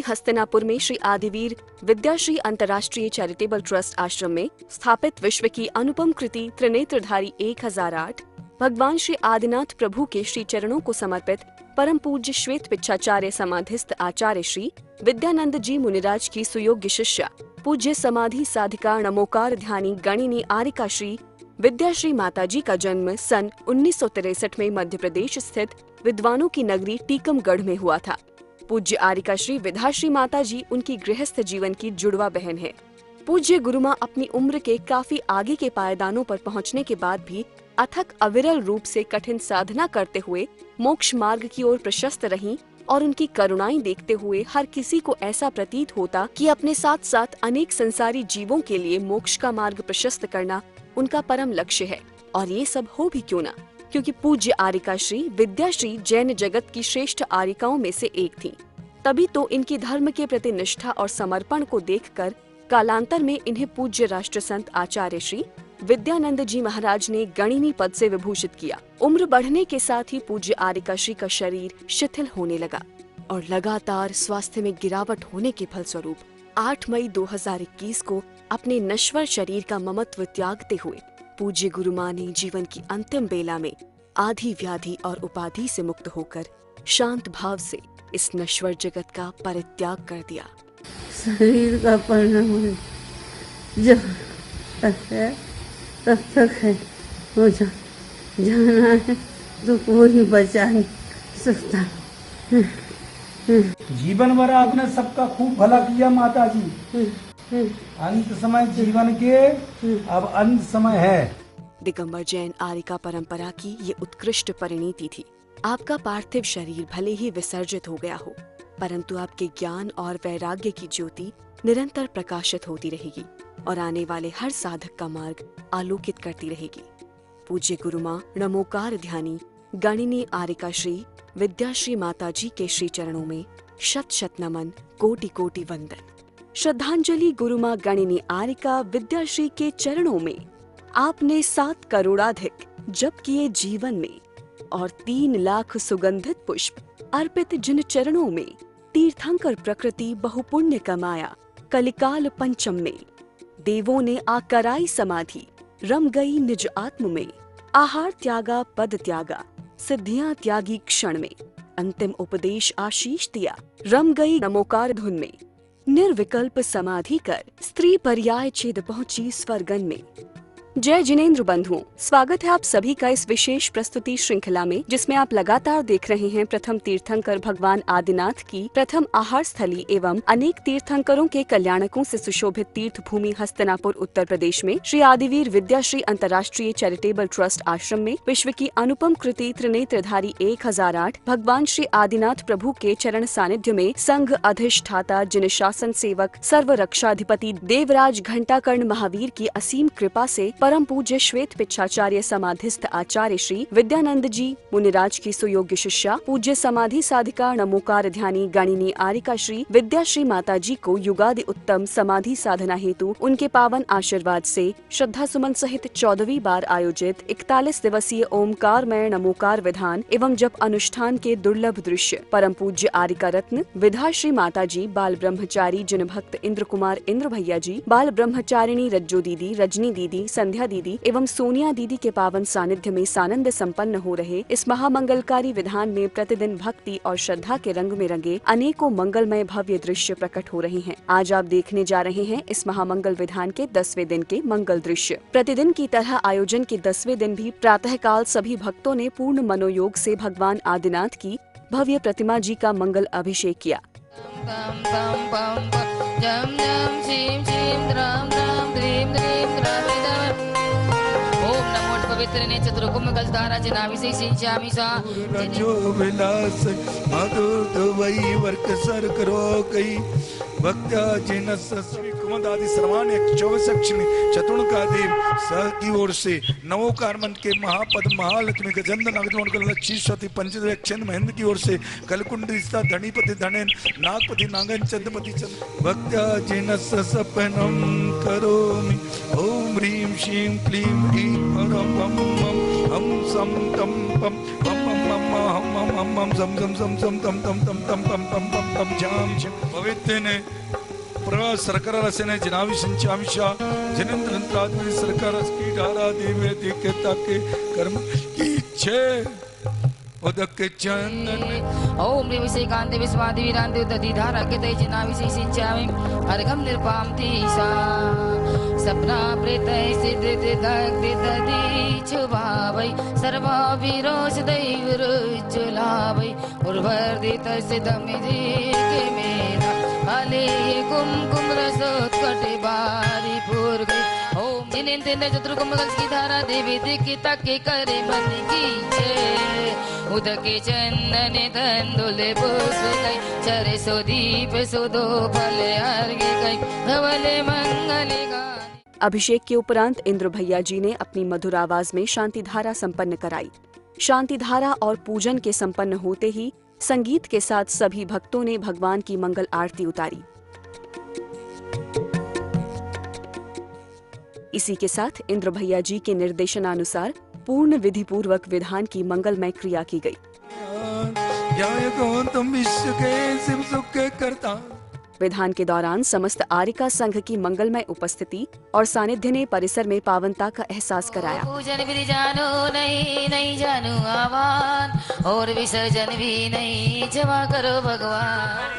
हस्तिनापुर में श्री आदिवीर विद्याश्री अंतर्राष्ट्रीय charitable trust आश्रम में स्थापित विश्व की अनुपम कृति त्रिनेत्रधारी 1008 भगवान श्री आदिनाथ प्रभु के श्री चरणों को समर्पित परम पूज्य श्वेत पिच्छाचार्य समाधिस्थ आचार्य श्री विद्यानंद जी मुनिराज की सुयोग्य शिष्या पूज्य समाधि साधिका नमोकार ध्यानी गणिनी आरिका श्री विद्याश्री माताजी का जन्म सन 1963 में मध्य प्रदेश स्थित विद्वानों की नगरी टीकमगढ़ में हुआ था। पूज्य आरिका श्री विद्याश्री माताजी उनकी गृहस्थ जीवन की जुड़वा बहन है। पूज्य गुरुमां अपनी उम्र के काफी आगे के पायदानों पर पहुंचने के बाद भी अथक अविरल रूप से कठिन साधना करते हुए मोक्ष मार्ग की ओर प्रशस्त रहीं और उनकी करुणाएं देखते हुए हर किसी को ऐसा प्रतीत होता कि अपने साथ साथ अनेक संसारी जीवों के लिए मोक्ष का मार्ग प्रशस्त करना उनका परम लक्ष्य है। और ये सब हो भी क्यों ना, क्योंकि पूज्य आरिका श्री विद्याश्री जैन जगत की श्रेष्ठ आरिकाओं में से एक थीं। तभी तो इनकी धर्म के प्रति निष्ठा और समर्पण को देखकर कालांतर में इन्हें पूज्य राष्ट्र संत आचार्य श्री विद्यानंद जी महाराज ने गणिनी पद से विभूषित किया। उम्र बढ़ने के साथ ही पूज्य आरिका श्री का शरीर शिथिल होने लगा और लगातार स्वास्थ्य में गिरावट होने के फलस्वरूप 8 मई 2021 को अपने नश्वर शरीर का ममत्व त्यागते हुए पूज्य गुरुमां ने जीवन की अंतिम बेला में आधि व्याधि और उपाधि से मुक्त होकर शांत भाव से इस नश्वर जगत का परित्याग कर दिया। शरीर का परिणाम जब तक है तब तक है, हो जाना है तो कोई बचा नहीं सकता। जीवन भर आपने सबका खूब भला किया माता जी। अंत समय जीवन के अब अंत समय है। दिगंबर जैन आरिका परंपरा की ये उत्कृष्ट परिणति थी। आपका पार्थिव शरीर भले ही विसर्जित हो गया हो, परंतु आपके ज्ञान और वैराग्य की ज्योति निरंतर प्रकाशित होती रहेगी और आने वाले हर साधक का मार्ग आलोकित करती रहेगी। पूज्य गुरुमां नमोकार ध्यानी गणिनी आरिका श्री विद्याश्री माताजी के श्री चरणों में शत शत नमन, कोटि कोटि वंदन। श्रद्धांजलि गुरुमां गणिनी आरिका विद्याश्री के चरणों में आपने 7 करोड़ाधिक जप किए जीवन में और 3 लाख सुगंधित पुष्प अर्पित जिन चरणों में तीर्थंकर प्रकृति बहुपुण्य कमाया। कलिकाल पंचम में देवों ने आकराई समाधि, रम गई निज आत्म में। आहार त्यागा पद त्यागा, सिद्धियां त्यागी क्षण में। अंतिम उपदेश आशीष दिया, रम गई नमोकार धुन में। निर्विकल्प समाधि कर स्त्री पर्याय छेद पहुंची स्वर्गन में। जय जिनेंद्र बंधुओं, स्वागत है आप सभी का इस विशेष प्रस्तुति श्रृंखला में, जिसमें आप लगातार देख रहे हैं प्रथम तीर्थंकर भगवान आदिनाथ की प्रथम आहार स्थली एवं अनेक तीर्थंकरों के कल्याणकों से सुशोभित तीर्थ भूमि हस्तिनापुर उत्तर प्रदेश में श्री आदिवीर विद्याश्री अंतर्राष्ट्रीय चैरिटेबल ट्रस्ट आश्रम में विश्व की अनुपम कृति त्रिनेत्रधारी 1008 भगवान श्री आदिनाथ प्रभु के चरण सानिध्य में संघ अधिष्ठाता जिन शासन सेवक सर्व रक्षाधिपति देवराज घंटाकर्ण महावीर की असीम कृपा से परम पूज्य श्वेत पिच्छाचार्य समाधिस्थ आचार्य श्री विद्यानंद जी मुनिराज की सुयोग्य शिष्या पूज्य समाधि साधिका नमोकार ध्यानी गणिनी आरिका श्री विद्याश्री माताजी को युगादि उत्तम समाधि साधना हेतु उनके पावन आशीर्वाद से श्रद्धा सुमन सहित 14वीं बार आयोजित 41 दिवसीय ओमकारमय नमोकार विधान एवं जप अनुष्ठान के दुर्लभ दृश्य परम पूज्य आरिका रत्न विद्याश्री माताजी, बाल ब्रह्मचारी जिन भक्त इंद्र कुमार इंद्र भैया जी, बाल ब्रह्मचारिणी रज्जो दीदी, रजनी दीदी, संध्या दीदी एवं सोनिया दीदी के पावन सानिध्य में सानंद संपन्न हो रहे इस महामंगलकारी विधान में प्रतिदिन भक्ति और श्रद्धा के रंग में रंगे अनेकों मंगलमय भव्य दृश्य प्रकट हो रहे हैं। आज आप देखने जा रहे हैं इस महामंगल विधान के 10वें दिन के मंगल दृश्य। प्रतिदिन की तरह आयोजन के 10वें दिन भी प्रातःकाल सभी भक्तों ने पूर्ण मनोयोग से भगवान आदिनाथ की भव्य प्रतिमा जी का मंगल अभिषेक किया। पवित्र चतुर्कुम गजधारा जनाभिषेक सिंचामि सा रजो विलास मधुर वही वर्क सर करो कई भक्त्या जिनस कुमदादि सर्वाण्य 24 अक्षर चतुर्का देव सह की ओर से नवोकार मंत्र के महापद महालक्ष्मी गजंद नागजोन लक्ष्मी स्वती पंचदक्षिण महेंद्र की ओर से कलकुंड धनीपति धनेन नागपति नागन चंद्रपति चंद्र भक्त्या जिनस सपनम करोमि ओम ह्रीं श्रीं क्लीं ह्रीं हम सम तम पम पम हम सम सम सम सम तम तम तम तम तम तम तम तम जाम पवित्र ने प्रवा सरकार रसने जनावी संचामिशा जनेंद्रंत्रादि सरकार की धारा देवे देखे ताके कर्म की इच्छे उदक चंदन ओम ह्रीं विषे कांते विस्वादि वीरांते उदधि धारा के तेज नाभि से सिंचामि अर्घम निर्पाम तीसा सपना प्रेत सिद्ध दग्धि दधि छुभावै सर्वा विरोष दैव रुचुलावै उर्वर्दित सिद्धमिधि के मेरा अले कुमकुम रसोत्कटे बारी पूर्ग ओम जिनेन्द्र ने चतुर्कुमगल की धारा देवी दिखी ताके करे मन की जय उदके चंदन तंदुले पुष्पकै चरे सो दीप सो दो फले अर्घ्य कै धवले मंगले गान। अभिषेक के उपरांत इंद्र भैया जी ने अपनी मधुर आवाज में शांति धारा संपन्न कराई। शांति धारा और पूजन के संपन्न होते ही संगीत के साथ सभी भक्तों ने भगवान की मंगल आरती उतारी। इसी के साथ इंद्र भैया जी के निर्देशनानुसार पूर्ण विधि पूर्वक विधान की मंगलमय क्रिया की गई। विधान के दौरान समस्त आरिका संघ की मंगलमय उपस्थिति और सानिध्य ने परिसर में पावनता का एहसास कराया। पूजन भी जानो नहीं जानो आवान और विसर्जन भी नहीं जमा करो भगवान।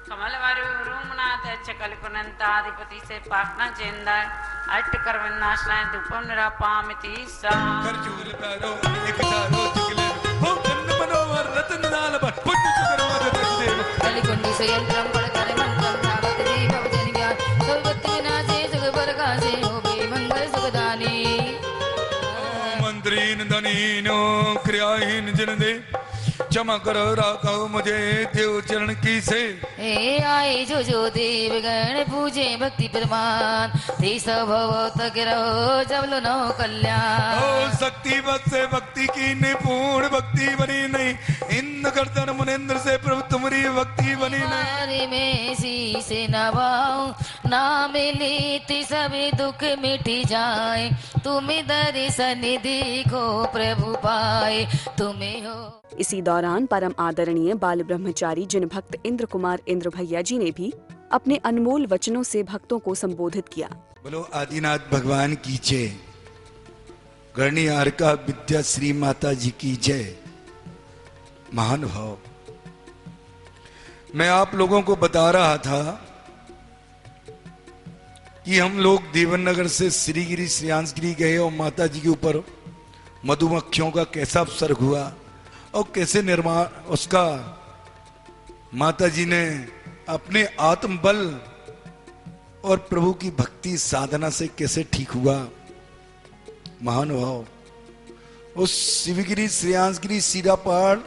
कमलवारु रूमनाथ चकलकुनंताधिपति से पाकना चेंदा अट्ट करवन्नाशनाय धूपम निरापामिति सा खरजूर तारो एक तारो चुगले हो चंद मनोहर रतन नाल बट पुट कर मदद देव कलिकुंडी से यंत्रम पड़कर मंत्रम धावत दीप भजन ज्ञान सर्वत्र विनाशे सुख प्रकाशे होवे मंगल सुखदानी मंत्रीन धनीनो क्रियाहीन जन दे क्षमा करो राखो मुझे देव चरण की से हे आए जो देव गण पूजे भक्ति प्रमाण देश भव तक रहो जब लो नो कल्याण। ओ शक्ति बस से भक्ति की निपुण भक्ति बनी नहीं इंद्र गर्दन मुनेन्द्र से प्रभु तुम्हारी भक्ति बनी नहीं में शीश नवाऊं नाम लेते सभी दुख मिट जाए तुम्हें दर्शन देखो प्रभु पाए तुम्हें हो। इसी दौरान परम आदरणीय बाल ब्रह्मचारी जिन भक्त इंद्र कुमार इंद्र भैया जी ने भी अपने अनमोल वचनों से भक्तों को संबोधित किया। बोलो आदिनाथ भगवान की जय, गणनी आरका विद्या श्री माता जी की जय। महानुभाव, मैं आप लोगों को बता रहा था कि हम लोग देवन से श्रीगिरी श्रेयांसगिरी गए और माता जी के ऊपर मधुमक्खियों का कैसा उपसर्ग हुआ और कैसे निर्माण उसका माता जी ने अपने आत्म बल और प्रभु की भक्ति साधना से कैसे ठीक हुआ। महानुभाव, उस शिवगिरी श्रेयांसगिरी सीरा पहाड़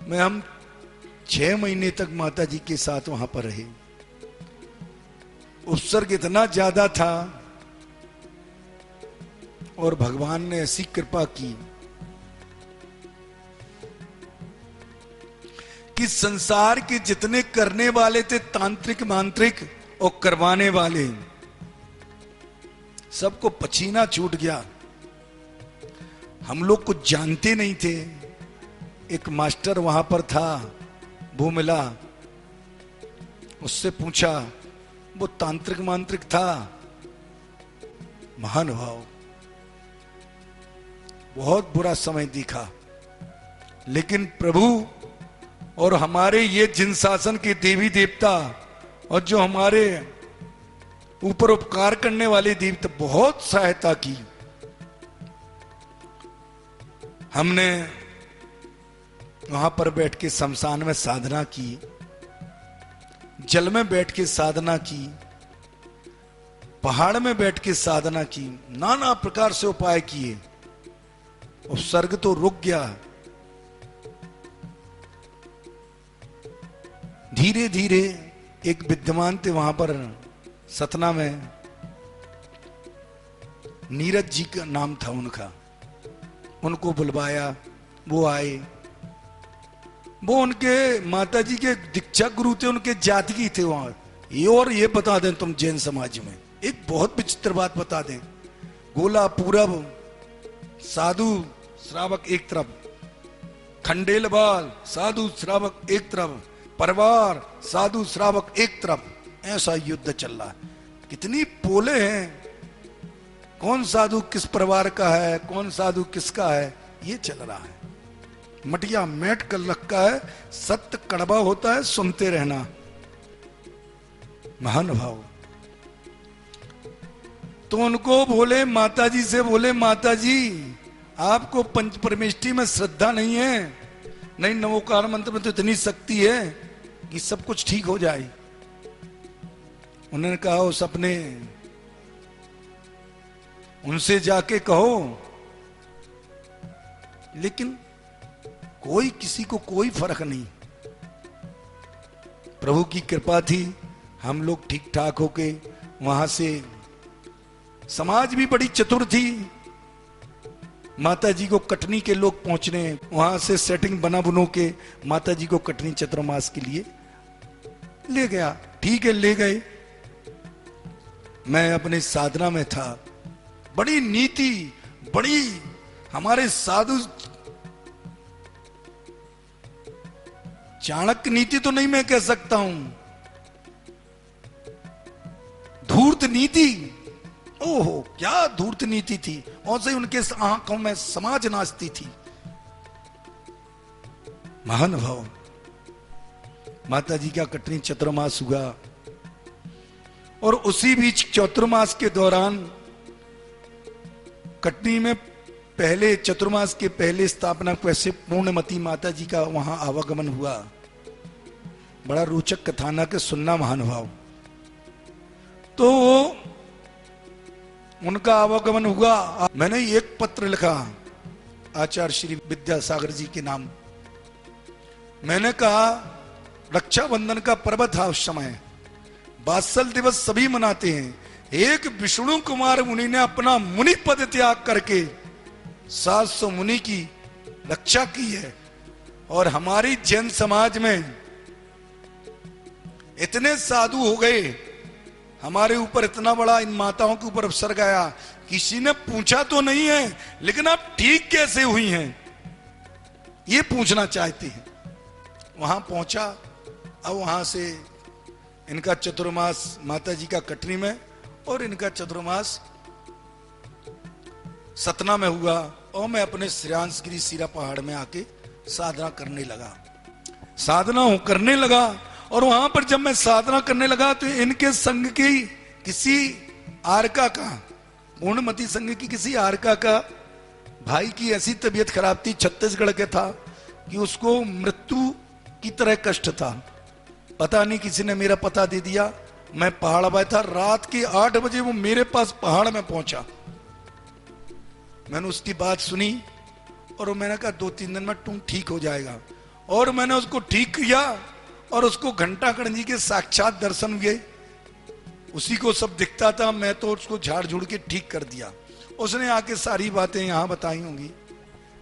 में हम 6 महीने तक माता जी के साथ वहां पर रहे। उपसर्ग इतना ज्यादा था और भगवान ने ऐसी कृपा की कि संसार के जितने करने वाले थे तांत्रिक मांत्रिक और करवाने वाले, सबको पसीना छूट गया। हम लोग कुछ जानते नहीं थे। एक मास्टर वहां पर था, वो मिला, उससे पूछा, वो तांत्रिक मांत्रिक था। महानुभाव, बहुत बुरा समय दिखा, लेकिन प्रभु और हमारे ये जिन शासन के देवी देवता और जो हमारे ऊपर उपकार करने वाले देवता बहुत सहायता की। हमने वहां पर बैठ के शमशान में साधना की, जल में बैठ के साधना की, पहाड़ में बैठ के साधना की, नाना प्रकार से उपाय किए। उपसर्ग तो रुक गया। धीरे धीरे एक विद्यमान थे वहां पर सतना में, नीरज जी का नाम था उनका, उनको बुलवाया, वो आए। वो उनके माता जी के दीक्षा गुरु थे, उनके जातकी थे वहां। ये और ये बता दें तुम जैन समाज में एक बहुत विचित्र बात बता दें, गोला पूरब, साधु श्रावक एक तरफ, खंडेल बाल साधु श्रावक एक तरफ, परिवार साधु श्रावक एक तरफ, ऐसा युद्ध चल रहा है। कितनी पोले हैं, कौन साधु किस परिवार का है, कौन साधु किसका है, ये चल रहा है। मटिया मेट कर रखा है, सत्य कड़वा होता है, सुनते रहना। महानुभाव तो उनको बोले, माताजी से बोले, माताजी आपको पंच परमेष्टि में श्रद्धा नहीं है? नहीं, नवोकार मंत्र में तो इतनी शक्ति है कि सब कुछ ठीक हो जाए। उन्होंने कहा उस अपने उनसे जाके कहो, लेकिन कोई किसी को कोई फर्क नहीं। प्रभु की कृपा थी, हम लोग ठीक ठाक होके वहां से, समाज भी बड़ी चतुर थी। माता जी को कटनी के लोग पहुंचने, वहां से सेटिंग बना बुनो के माता जी को कटनी चतुर्मास के लिए ले गया। ठीक है, ले गए। मैं अपने साधना में था, बड़ी नीति, बड़ी हमारे साधु, चाणक्य नीति तो नहीं मैं कह सकता हूं, धूर्त नीति। ओहो, क्या धूर्त नीति थी। और से उनके आंखों में समाज नाचती थी। महानुभाव, माता जी का कटनी चतुर्मास हुआ, और उसी बीच चतुर्मास के दौरान कटनी में पहले चतुर्मास के पहले स्थापना कैसे पूर्णमती माता जी का वहां आवागमन हुआ। बड़ा रोचक कथानक सुनना महानुभाव। तो उनका आवागमन हुआ। मैंने एक पत्र लिखा आचार्य श्री विद्यासागर जी के नाम। मैंने कहा रक्षाबंधन का पर्व था उस समय, वात्सल दिवस सभी मनाते हैं। एक विष्णु कुमार मुनि ने अपना मुनि पद त्याग करके 700 मुनि की रक्षा की है। और हमारी जैन समाज में इतने साधु हो गए, हमारे ऊपर इतना बड़ा इन माताओं के ऊपर अवसर गया, किसी ने पूछा तो नहीं है, लेकिन आप ठीक कैसे हुई हैं ये पूछना चाहते हैं। वहां पहुंचा, अब वहां से इनका चतुर्मास माता जी का कटनी में और इनका चतुर्मास सतना में हुआ। और मैं अपने श्रेयांसगिरी सीरा पहाड़ में आके साधना करने लगा। साधना करने लगा, और वहां पर जब मैं साधना करने लगा तो इनके संघ की किसी आरका का, पूर्णमती संघ की किसी आरका का भाई की ऐसी तबीयत खराब थी, छत्तीसगढ़ के था, कि उसको मृत्यु की तरह कष्ट था। पता नहीं किसी ने मेरा पता दे दिया। मैं पहाड़ पर था, रात के 8 बजे वो मेरे पास पहाड़ में पहुंचा। मैंने उसकी बात सुनी और मैंने कहा 2-3 दिन में तुम ठीक हो जाएगा। और मैंने उसको ठीक किया, और उसको घंटाकर्ण जी के साक्षात दर्शन हुए। उसी को सब दिखता था, मैं तो उसको झाड़ झूड़ के ठीक कर दिया। उसने आके सारी बातें यहां बताई होंगी।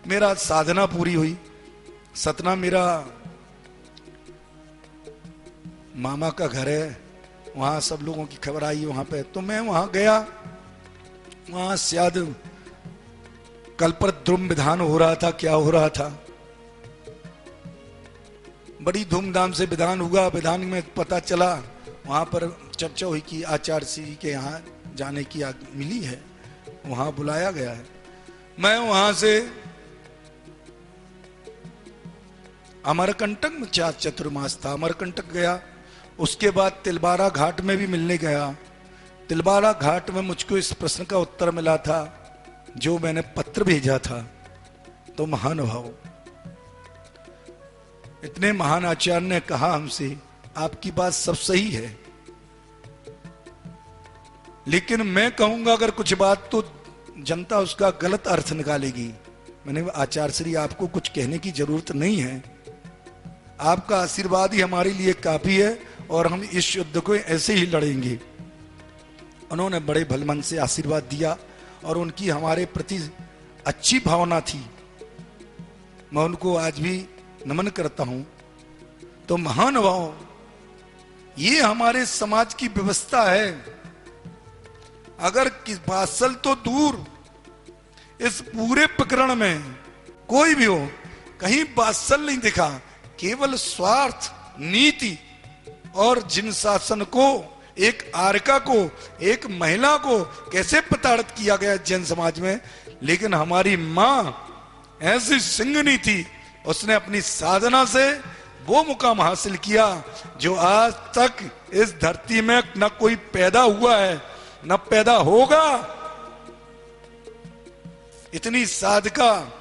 मेरा साधना पूरी हुई। सतना मेरा मामा का घर है, वहां सब लोगों की खबर आई वहां पे, तो मैं वहां गया। वहां शायद कल पर द्रुम विधान हो रहा था, क्या हो रहा था, बड़ी धूमधाम से विधान हुआ। विधान में पता चला, वहां पर चर्चा हुई कि आचार्य श्री के यहाँ जाने की मिली है, वहां बुलाया गया है। मैं वहां से अमरकंटक में चतुर्मास था, अमरकंटक गया। उसके बाद तिलवारा घाट में भी मिलने गया। तिलवारा घाट में मुझको इस प्रश्न का उत्तर मिला था जो मैंने पत्र भेजा था। तो महानुभाव, इतने महान आचार्य ने कहा हमसे, आपकी बात सब सही है, लेकिन मैं कहूंगा अगर कुछ बात तो जनता उसका गलत अर्थ निकालेगी। मैंने आचार्य श्री आपको कुछ कहने की जरूरत नहीं है, आपका आशीर्वाद ही हमारे लिए काफी है और हम इस युद्ध को ऐसे ही लड़ेंगे। उन्होंने बड़े भलमन से आशीर्वाद दिया और उनकी हमारे प्रति अच्छी भावना थी। मैं उनको आज भी नमन करता हूं। तो महानुभाव, ये हमारे समाज की व्यवस्था है। अगर वात्सल तो दूर, इस पूरे प्रकरण में कोई भी हो, कहीं वात्सल्य नहीं दिखा, केवल स्वार्थ, नीति। और जिन शासन को, एक आर्का को, एक महिला को कैसे प्रताड़ित किया गया जैन समाज में। लेकिन हमारी माँ ऐसी सिंगनी थी, उसने अपनी साधना से वो मुकाम हासिल किया जो आज तक इस धरती में न कोई पैदा हुआ है न पैदा होगा। इतनी साधका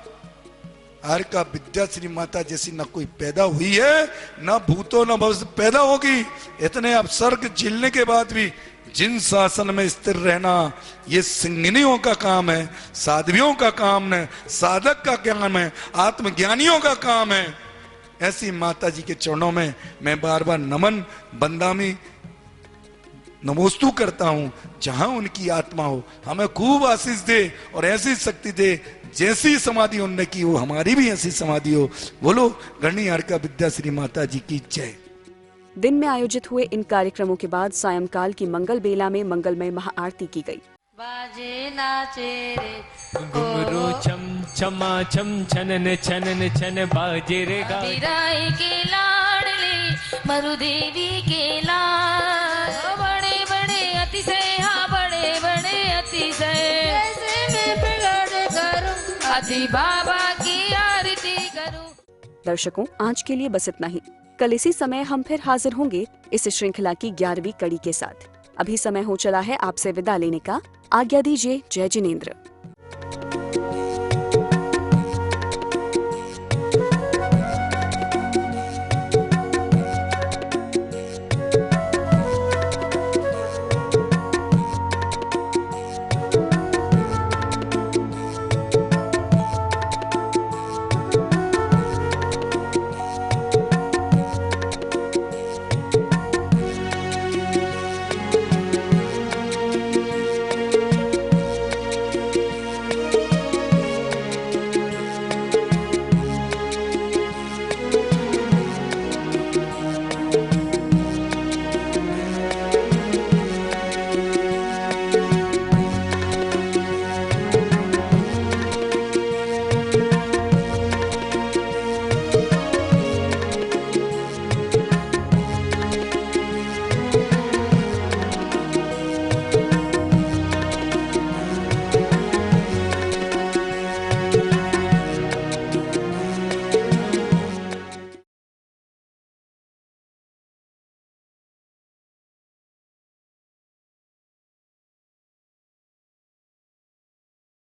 आर्का विद्याश्री माता जैसी न कोई पैदा हुई है, न भूतो न भविष्य पैदा होगी। इतने अपसर्ग झेलने के बाद भी जिन शासन में स्थिर रहना, ये सिंगनियों का काम है, साध्वियों का काम है, साधक का काम है, आत्मज्ञानियों का काम है। ऐसी माता जी के चरणों में मैं बार बार नमन बंदामी नमोस्तु करता हूं। जहां उनकी आत्मा हो, हमें खूब आशीष दे और ऐसी शक्ति दे, जैसी समाधि उनने की हो हमारी भी ऐसी समाधि हो। बोलो गणनी आर्का विद्याश्री माता जी की जय। दिन में आयोजित हुए इन कार्यक्रमों के बाद सायंकाल की मंगल बेला में मंगलमय महाआरती की गई। बाजे नाचे रे घुंघरू छम छमा छम छनन छनन छन बाजे रे गा। राय के लाडले मरुदेवी के लाल, बड़े बड़े अतिशय, हाँ बड़े बड़े अतिशय, ऐसे में बिगड़ करूं अति बाबा की आरती करूं। दर्शकों, आज के लिए बस इतना ही। कल इसी समय हम फिर हाजिर होंगे इस श्रृंखला की 11वीं कड़ी के साथ। अभी समय हो चला है आपसे विदा लेने का। आज्ञा दीजिए। जय जिनेंद्र।